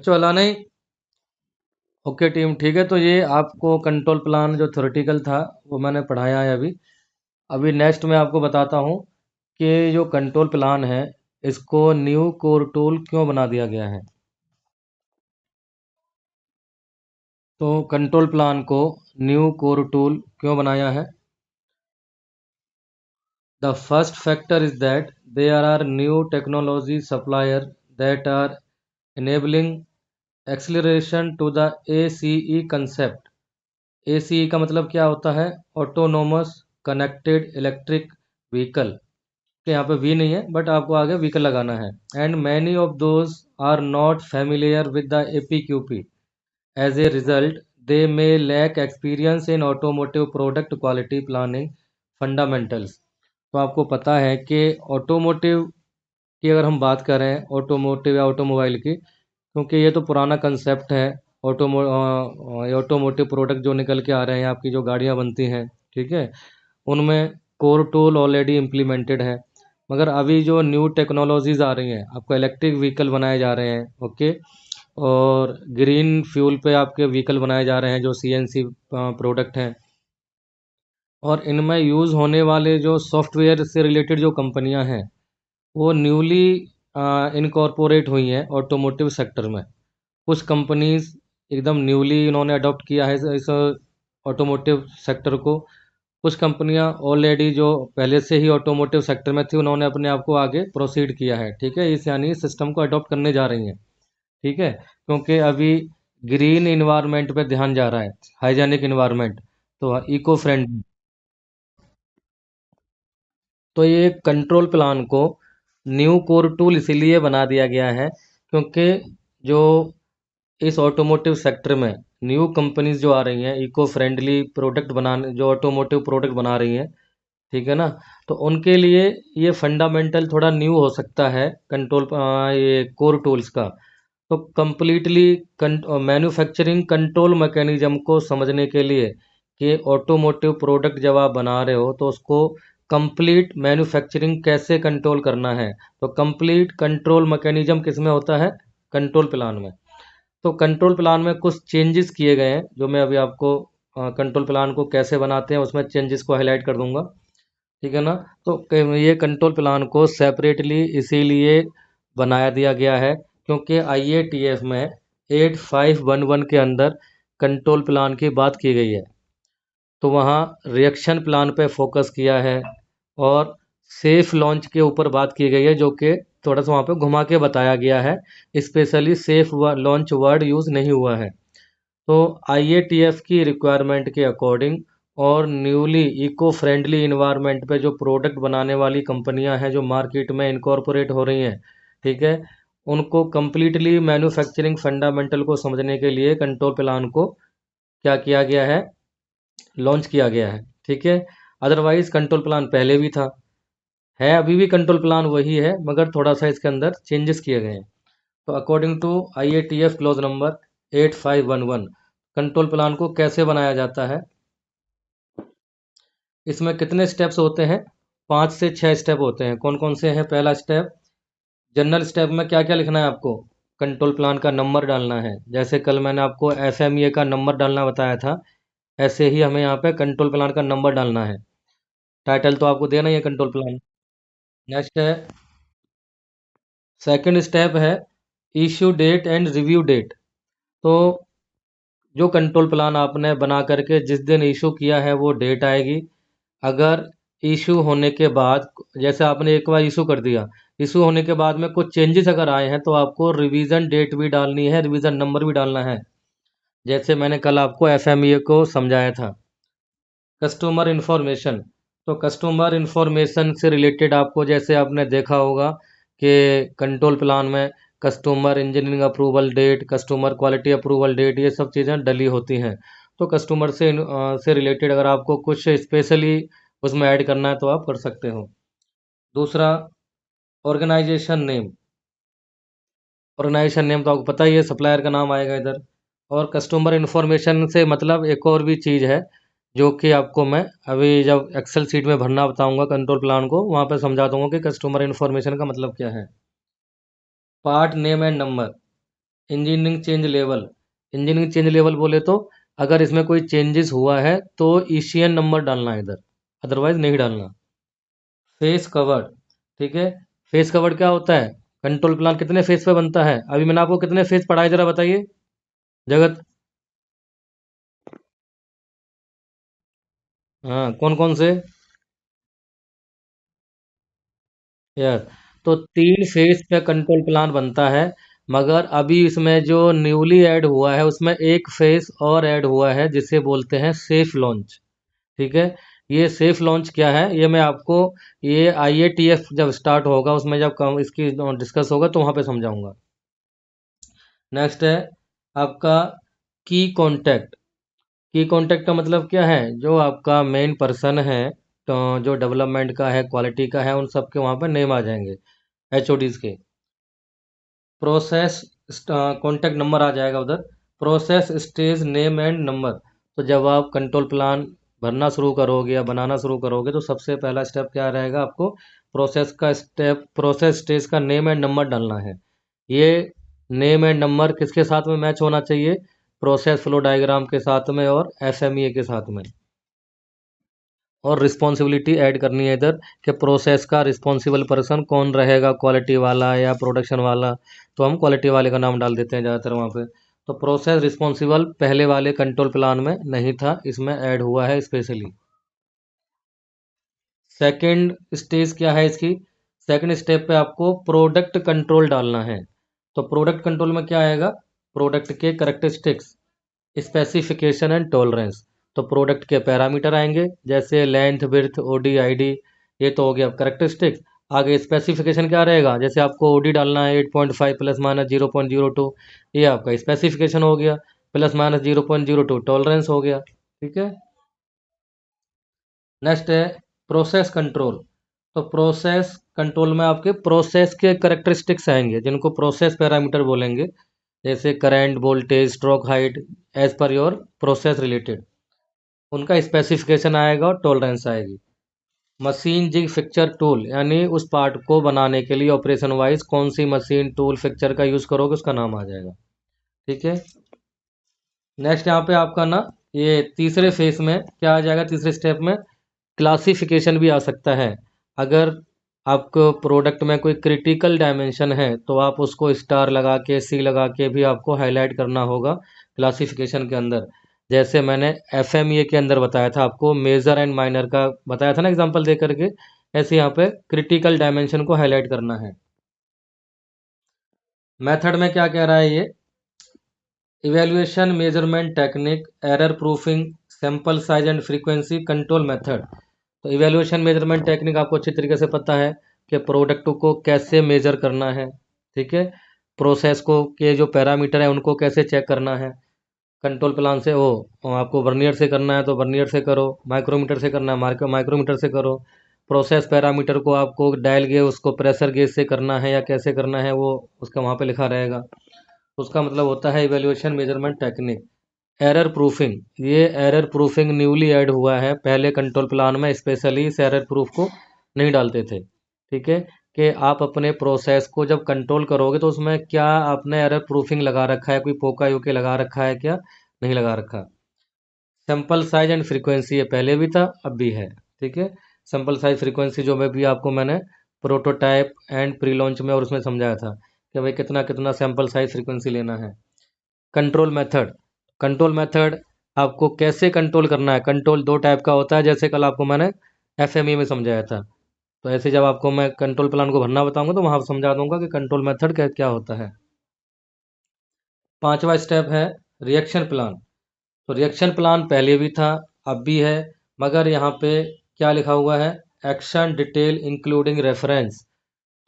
अच्छा वाला नहीं। ओके टीम, ठीक है। तो ये आपको कंट्रोल प्लान जो थ्योरेटिकल था वो मैंने पढ़ाया है अभी। अभी नेक्स्ट मैं आपको बताता हूँ कि जो कंट्रोल प्लान है इसको न्यू कोर टूल क्यों बना दिया गया है। तो कंट्रोल प्लान को न्यू कोर टूल क्यों बनाया है? The first factor is that there are new technology suppliers that are enabling acceleration to the ACE concept। ACE का मतलब क्या होता है? Autonomous connected electric vehicle. के यहाँ पे वी नहीं है बट आपको आगे व्हीकल लगाना है। And many of those are not familiar with the APQP। As a result they may lack experience in automotive product quality planning fundamentals. तो आपको पता है कि ऑटोमोटिव की अगर हम बात करें, ऑटोमोटिव या ऑटोमोबाइल की, क्योंकि ये तो पुराना कंसेप्ट है। ऑटोमोटिव प्रोडक्ट जो निकल के आ रहे हैं, आपकी जो गाड़ियाँ बनती हैं, ठीक है, उनमें कोर टूल ऑलरेडी इम्प्लीमेंटेड है। मगर अभी जो न्यू टेक्नोलॉजीज आ रही हैं, आपको इलेक्ट्रिक व्हीकल बनाए जा रहे हैं, ओके, और ग्रीन फ्यूल पे आपके व्हीकल बनाए जा रहे हैं जो CNC प्रोडक्ट हैं। और इनमें यूज़ होने वाले जो सॉफ्टवेयर से रिलेटेड जो कंपनियां हैं वो न्यूली इनकॉर्पोरेट हुई हैं ऑटोमोटिव सेक्टर में। कुछ कंपनीज एकदम न्यूली इन्होंने अडॉप्ट किया है इस ऑटोमोटिव सेक्टर को। कुछ कंपनियां ऑलरेडी जो पहले से ही ऑटोमोटिव सेक्टर में थी उन्होंने अपने आप को आगे प्रोसीड किया है, ठीक है, इस यानी सिस्टम को अडॉप्ट करने जा रही हैं, ठीक है। क्योंकि अभी ग्रीन इन्वायरमेंट पे ध्यान जा रहा है, हाइजेनिक इन्वायरमेंट, तो इको फ्रेंडली। तो ये कंट्रोल प्लान को न्यू कोर टूल इसीलिए बना दिया गया है क्योंकि जो इस ऑटोमोटिव सेक्टर में न्यू कंपनीज जो आ रही हैं इको फ्रेंडली प्रोडक्ट बनाने, जो ऑटोमोटिव प्रोडक्ट बना रही हैं, ठीक है ना, तो उनके लिए ये फंडामेंटल थोड़ा न्यू हो सकता है कंट्रोल, ये कोर टूल्स का। तो कंप्लीटली मैन्युफैक्चरिंग कंट्रोल मैकेनिज्म को समझने के लिए कि ऑटोमोटिव प्रोडक्ट जब आप बना रहे हो तो उसको कंप्लीट मैन्युफैक्चरिंग कैसे कंट्रोल करना है, तो कंप्लीट कंट्रोल मैकेनिज्म किस में होता है? कंट्रोल प्लान में। तो कंट्रोल प्लान में कुछ चेंजेस किए गए हैं जो मैं अभी आपको कंट्रोल प्लान को कैसे बनाते हैं उसमें चेंजेस को हाईलाइट कर दूंगा, ठीक है ना। तो ये कंट्रोल प्लान को सेपरेटली इसीलिए बनाया दिया गया है क्योंकि IATF में 8511 के अंदर कंट्रोल प्लान की बात की गई है। तो वहाँ रिएक्शन प्लान पे फोकस किया है और सेफ लॉन्च के ऊपर बात की गई है, जो कि थोड़ा सा वहाँ पे घुमा के बताया गया है, specially safe launch word use नहीं हुआ है। तो IATF की रिक्वायरमेंट के अकॉर्डिंग और न्यूली इको फ्रेंडली इन्वायरमेंट पे जो प्रोडक्ट बनाने वाली कंपनियां हैं जो मार्केट में इनकॉर्पोरेट हो रही हैं, ठीक है, उनको कम्प्लीटली मैन्युफैक्चरिंग फंडामेंटल को समझने के लिए कंट्रोल प्लान को क्या किया गया है? लॉन्च किया गया है, ठीक है। अदरवाइज कंट्रोल प्लान पहले भी था, है अभी भी कंट्रोल प्लान वही है, मगर थोड़ा सा इसके अंदर चेंजेस किए गए हैं। तो according to IATF clause number 8511 control plan को कैसे बनाया जाता है? इसमें कितने स्टेप्स होते हैं? 5 से 6 स्टेप होते हैं। कौन कौन से हैं? पहला स्टेप, जनरल स्टेप में क्या क्या लिखना है आपको? कंट्रोल प्लान का नंबर डालना है। जैसे कल मैंने आपको FMEA का नंबर डालना बताया था, ऐसे ही हमें यहाँ पे कंट्रोल प्लान का नंबर डालना है। टाइटल तो आपको देना ही है कंट्रोल प्लान। नेक्स्ट है, सेकंड स्टेप है issue date and review date. तो जो कंट्रोल प्लान आपने बना करके जिस दिन इशू किया है वो डेट आएगी। अगर इशू होने के बाद, जैसे आपने एक बार इशू कर दिया, इशू होने के बाद में कुछ चेंजेस अगर आए हैं तो आपको रिवीजन डेट भी डालनी है, रिवीजन नंबर भी डालना है, जैसे मैंने कल आपको FMEA को समझाया था। कस्टमर इन्फॉर्मेशन, तो कस्टमर इन्फॉर्मेशन से रिलेटेड आपको, जैसे आपने देखा होगा कि कंट्रोल प्लान में customer engineering approval date, customer quality approval date, ये सब चीज़ें डली होती हैं। तो कस्टमर से रिलेटेड अगर आपको कुछ स्पेशली उसमें ऐड करना है तो आप कर सकते हो। दूसरा, ऑर्गेनाइजेशन नेम। ऑर्गेनाइजेशन नेम तो आपको पता ही है, सप्लायर का नाम आएगा इधर। और कस्टमर इन्फॉर्मेशन से मतलब एक और भी चीज़ है जो कि आपको मैं अभी जब एक्सेल सीट में भरना बताऊंगा कंट्रोल प्लान को, वहाँ पे समझा दूंगा कि कस्टमर इन्फॉर्मेशन का मतलब क्या है। Part name and number, engineering change level, engineering change level बोले तो अगर इसमें कोई चेंजेस हुआ है तो ईसीएन नंबर डालना है इधर, अदरवाइज नहीं डालना। फेस कवर्ड, ठीक है। फेस कवर्ड क्या होता है? कंट्रोल प्लान कितने फेस पे बनता है? अभी मैंने आपको कितने फेस पढ़ाए जरा बताइए जगत। हाँ, कौन कौन से? यस, तो 3 फेज पे कंट्रोल प्लान बनता है। मगर अभी इसमें जो न्यूली ऐड हुआ है उसमें एक फेस और ऐड हुआ है जिसे बोलते हैं सेफ लॉन्च, ठीक है। ये सेफ लॉन्च क्या है ये मैं आपको, ये आईएटीएफ जब स्टार्ट होगा उसमें जब इसकी डिस्कस होगा तो वहाँ पे समझाऊंगा। नेक्स्ट है आपका की कांटेक्ट। की कांटेक्ट का मतलब क्या है? जो आपका मेन पर्सन है, तो जो डेवलपमेंट का है, क्वालिटी का है, उन सब के वहाँ पे नेम आ जाएंगे, एचओडीज के। प्रोसेस कांटेक्ट नंबर आ जाएगा उधर। Process stage name and number. तो जब आप कंट्रोल प्लान भरना शुरू करोगे या बनाना शुरू करोगे तो सबसे पहला स्टेप क्या रहेगा? आपको प्रोसेस का स्टेप, प्रोसेस स्टेज का नेम एंड नंबर डालना है। ये नेम एंड नंबर किसके साथ में मैच होना चाहिए? प्रोसेस फ्लो डायग्राम के साथ में और एफएमईए के साथ में। और रिस्पॉन्सिबिलिटी ऐड करनी है इधर कि प्रोसेस का रिस्पॉन्सिबल पर्सन कौन रहेगा, क्वालिटी वाला या प्रोडक्शन वाला। तो हम क्वालिटी वाले का नाम डाल देते हैं ज़्यादातर वहाँ पे। तो प्रोसेस रिस्पॉन्सिबल पहले वाले कंट्रोल प्लान में नहीं था, इसमें ऐड हुआ है स्पेशली। सेकंड स्टेज क्या है इसकी? सेकंड स्टेप पे आपको प्रोडक्ट कंट्रोल डालना है। तो प्रोडक्ट कंट्रोल में क्या आएगा? प्रोडक्ट के करेक्टरिस्टिक्स, स्पेसिफिकेशन एंड टॉलरेंस। तो प्रोडक्ट के पैरामीटर आएंगे जैसे लेंथ, विड्थ, ओडी, आईडी। ये तो हो गया करेक्टरिस्टिक्स। आगे स्पेसिफिकेशन क्या रहेगा? जैसे आपको ओडी डालना है 8.5 प्लस माइनस 0.02, ये आपका स्पेसिफिकेशन हो गया। प्लस माइनस 0.02 टॉलरेंस हो गया, ठीक है। नेक्स्ट है प्रोसेस कंट्रोल। तो प्रोसेस कंट्रोल में आपके प्रोसेस के करेक्टरिस्टिक्स आएंगे जिनको प्रोसेस पैरामीटर बोलेंगे, जैसे current, voltage, stroke height, as per your process related. उनका स्पेसिफिकेशन आएगा और टॉलरेंस आएगी। मशीन जिग फिक्चर टूल, यानी उस पार्ट को बनाने के लिए ऑपरेशन वाइज कौन सी मशीन, टूल, फिक्चर का यूज़ करोगे उसका नाम आ जाएगा, ठीक है। नेक्स्ट यहाँ पे आपका ना, ये तीसरे फेस में क्या आ जाएगा? तीसरे स्टेप में क्लासिफिकेशन भी आ सकता है। अगर आपको प्रोडक्ट में कोई क्रिटिकल डायमेंशन है तो आप उसको स्टार लगा के, सी लगा के भी आपको हाईलाइट करना होगा क्लासिफिकेशन के अंदर। जैसे मैंने एफएमईए के अंदर बताया था आपको, मेजर एंड माइनर का बताया था ना एग्जांपल दे करके, ऐसे यहाँ पे क्रिटिकल डायमेंशन को हाईलाइट करना है। मेथड में क्या कह रहा है ये? Evaluation measurement technique, error proofing, sample size and frequency, control method. तो इवेल्युएशन मेजरमेंट टेक्निक आपको अच्छी तरीके से पता है कि प्रोडक्ट को कैसे मेजर करना है, ठीक है। प्रोसेस को के जो पैरामीटर है उनको कैसे चेक करना है। कंट्रोल प्लान से वो आपको वर्नियर से करना है तो वर्नियर से करो, माइक्रोमीटर से करना है माइक्रोमीटर से करो। प्रोसेस पैरामीटर को आपको डायल गेज, उसको प्रेशर गेज से करना है या कैसे करना है वो उसका वहाँ पे लिखा रहेगा। उसका मतलब होता है evaluation measurement technique. Error proofing, ये एरर प्रूफिंग न्यूली ऐड हुआ है, पहले कंट्रोल प्लान में स्पेशली इस एरर प्रूफ को नहीं डालते थे, ठीक है। कि आप अपने प्रोसेस को जब कंट्रोल करोगे तो उसमें क्या आपने एरर प्रूफिंग लगा रखा है, कोई पोका यूके लगा रखा है क्या, नहीं लगा रखा। सैंपल साइज एंड फ्रीक्वेंसी ये पहले भी था अब भी है, ठीक है। सैंपल साइज फ्रीक्वेंसी जो मैं भी आपको मैंने प्रोटोटाइप एंड प्री लॉन्च में और उसमें समझाया था कि भाई कितना कितना सैंपल साइज फ्रीक्वेंसी लेना है। कंट्रोल मेथड, कंट्रोल मेथड आपको कैसे कंट्रोल करना है। कंट्रोल 2 टाइप का होता है जैसे कल आपको मैंने एफएमई में समझाया था। तो ऐसे जब आपको मैं कंट्रोल प्लान को भरना बताऊंगा तो वहां समझा दूंगा कि कंट्रोल मेथड क्या क्या होता है। पांचवा स्टेप है रिएक्शन प्लान। तो रिएक्शन प्लान पहले भी था अब भी है, मगर यहाँ पे क्या लिखा हुआ है? Action detail including reference.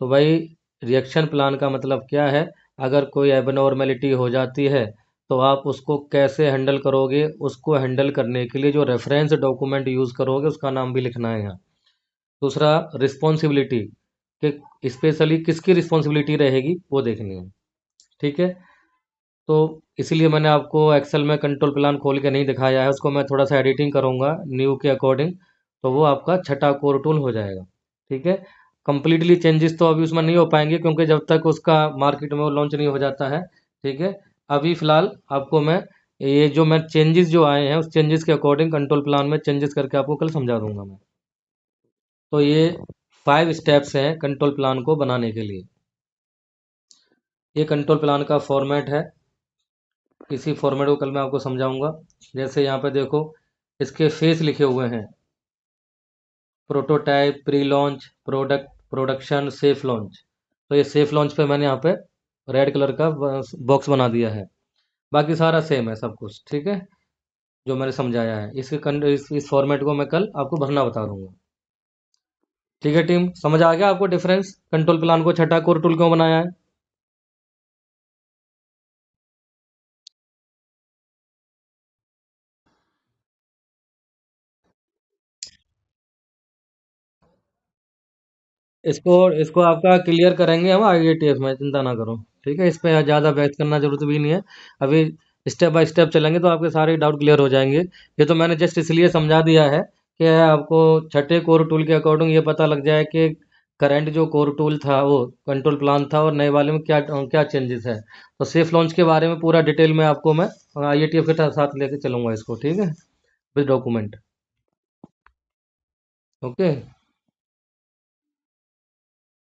तो भाई रिएक्शन प्लान का मतलब क्या है? अगर कोई एबनॉर्मेलिटी हो जाती है तो आप उसको कैसे हैंडल करोगे, उसको हैंडल करने के लिए जो रेफरेंस डॉक्यूमेंट यूज़ करोगे उसका नाम भी लिखना है यहाँ। दूसरा रिस्पॉन्सिबिलिटी, कि स्पेशली किसकी रिस्पॉन्सिबिलिटी रहेगी वो देखनी है, ठीक है। तो इसीलिए मैंने आपको एक्सेल में कंट्रोल प्लान खोल के नहीं दिखाया है, उसको मैं थोड़ा सा एडिटिंग करूँगा न्यू के अकॉर्डिंग, तो वो आपका छठा कोर टूल हो जाएगा, ठीक है। कंप्लीटली चेंजेस तो अभी उसमें नहीं हो पाएंगे क्योंकि जब तक उसका मार्केट में वो लॉन्च नहीं हो जाता है ठीक है। अभी फ़िलहाल आपको मैं ये जो मैं चेंजेस जो आए हैं उस चेंजेस के अकॉर्डिंग कंट्रोल प्लान में चेंजेस करके आपको कल समझा दूंगा मैं। तो ये 5 स्टेप्स हैं कंट्रोल प्लान को बनाने के लिए। ये कंट्रोल प्लान का फॉर्मेट है। इसी फॉर्मेट को कल मैं आपको समझाऊंगा। जैसे यहाँ पे देखो, इसके फेस लिखे हुए हैं: prototype, pre launch, product, production, safe launch. तो ये सेफ लॉन्च पे मैंने यहाँ पे रेड कलर का बॉक्स बना दिया है। बाकी सारा सेम है सब कुछ, ठीक है, जो मैंने समझाया है। इस फॉर्मेट को मैं कल आपको भरना बता दूंगा। ठीक है टीम, समझ आ गया आपको डिफरेंस, कंट्रोल प्लान को छठा कोर टूल क्यों बनाया है? इसको इसको आपका क्लियर करेंगे हम आईएटीएफ में, चिंता ना करो। ठीक है, इस पे ज़्यादा बहस करना जरूरत भी नहीं है। अभी स्टेप बाय स्टेप चलेंगे तो आपके सारे डाउट क्लियर हो जाएंगे। ये तो मैंने जस्ट इसलिए समझा दिया है कि आपको छठे कोर टूल के अकॉर्डिंग ये पता लग जाए कि करंट जो कोर टूल था वो कंट्रोल प्लान था और नए वाले में क्या क्या चेंजेस है। तो सेफ लॉन्च के बारे में पूरा डिटेल में आपको मैं आईएटीएफ के साथ लेके चलूंगा इसको, ठीक है, विद डॉक्यूमेंट। ओके।